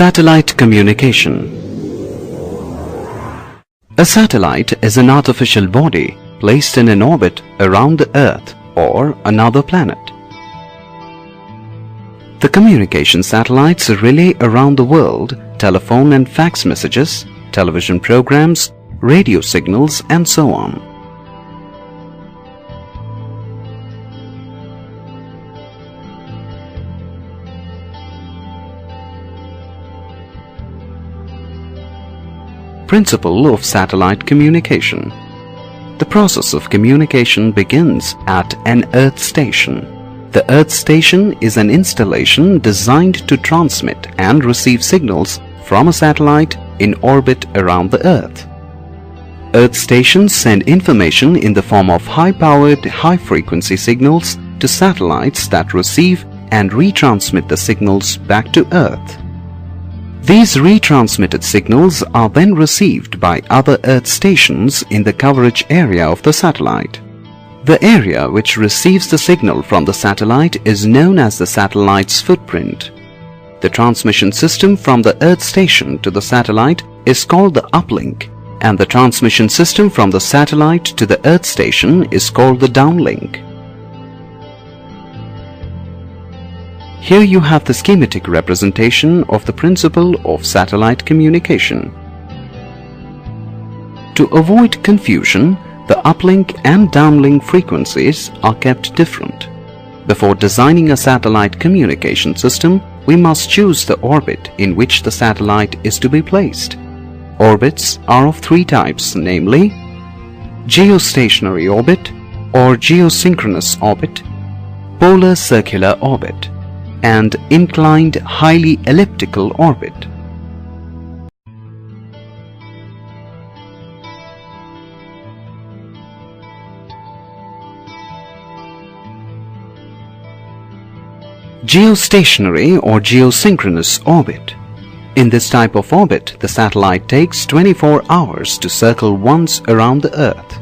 Satellite communication. A satellite is an artificial body placed in an orbit around the Earth or another planet. The communication satellites relay around the world telephone and fax messages, television programs, radio signals, and so on. Principle of satellite communication. The process of communication begins at an Earth station. The Earth station is an installation designed to transmit and receive signals from a satellite in orbit around the Earth. Earth stations send information in the form of high-powered, high-frequency signals to satellites that receive and retransmit the signals back to Earth. These retransmitted signals are then received by other Earth stations in the coverage area of the satellite. The area which receives the signal from the satellite is known as the satellite's footprint. The transmission system from the Earth station to the satellite is called the uplink, and the transmission system from the satellite to the Earth station is called the downlink. Here you have the schematic representation of the principle of satellite communication. To avoid confusion, the uplink and downlink frequencies are kept different. Before designing a satellite communication system, we must choose the orbit in which the satellite is to be placed. Orbits are of three types, namely geostationary orbit or geosynchronous orbit, polar circular orbit, and inclined highly elliptical orbit. Geostationary or geosynchronous orbit. In this type of orbit, the satellite takes 24 hours to circle once around the Earth.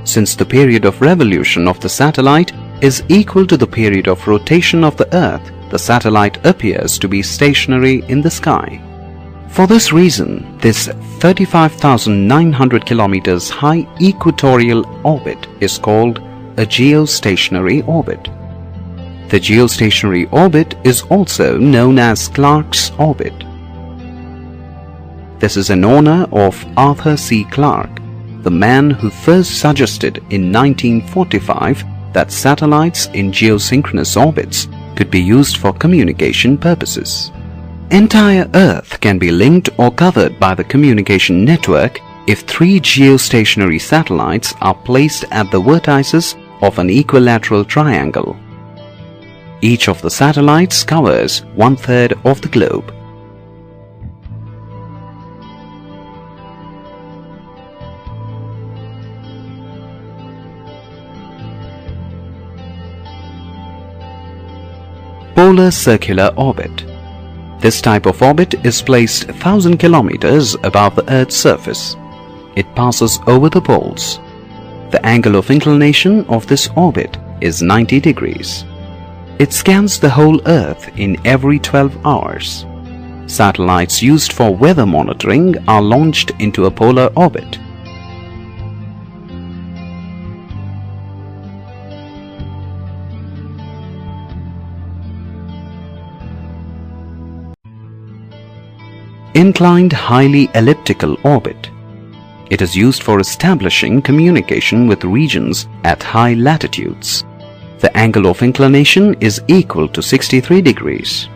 Since the period of revolution of the satellite is equal to the period of rotation of the Earth, the satellite appears to be stationary in the sky. For this reason, this 35,900 kilometers high equatorial orbit is called a geostationary orbit. The geostationary orbit is also known as Clarke's orbit. This is in honor of Arthur C. Clarke, the man who first suggested in 1945 that satellites in geosynchronous orbits could be used for communication purposes. Entire Earth can be linked or covered by the communication network if three geostationary satellites are placed at the vertices of an equilateral triangle. Each of the satellites covers 1/3 of the globe. Polar circular orbit. This type of orbit is placed 1,000 kilometers above the Earth's surface. It passes over the poles. The angle of inclination of this orbit is 90 degrees. It scans the whole Earth in every 12 hours. Satellites used for weather monitoring are launched into a polar orbit. Inclined highly elliptical orbit. It is used for establishing communication with regions at high latitudes. The angle of inclination is equal to 63 degrees.